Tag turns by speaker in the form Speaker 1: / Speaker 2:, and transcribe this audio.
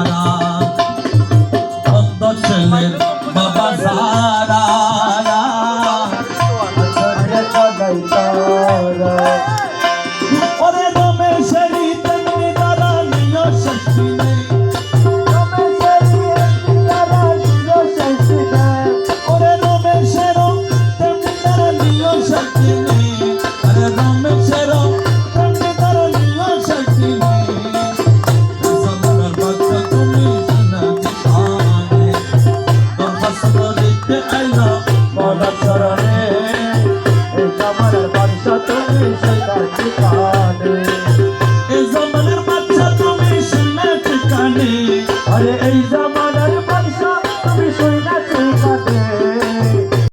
Speaker 1: তারা অন্ধ ছেলের বাবা সারা ওরে রমেশেরই তেমনি তারা নিয় ষষ্ঠী নেই ওরে রমেশেরও তেমনি তারা নিয় ষষ্ঠী নেই আরে রমেশেরও তেমনি তারা নিয় ষষ্ঠী নেই জমানার বাচ্চা তুমি শোনাতে পারে দরখাস্ত দিতে আইলা বলা চরণে এই জমানার বাচ্চা তুমি শোনাতে পারে এই জমানার বাচ্চা তুমি শোনাতে কানে আরে এই জমানার বাচ্চা তুমি শোনাতে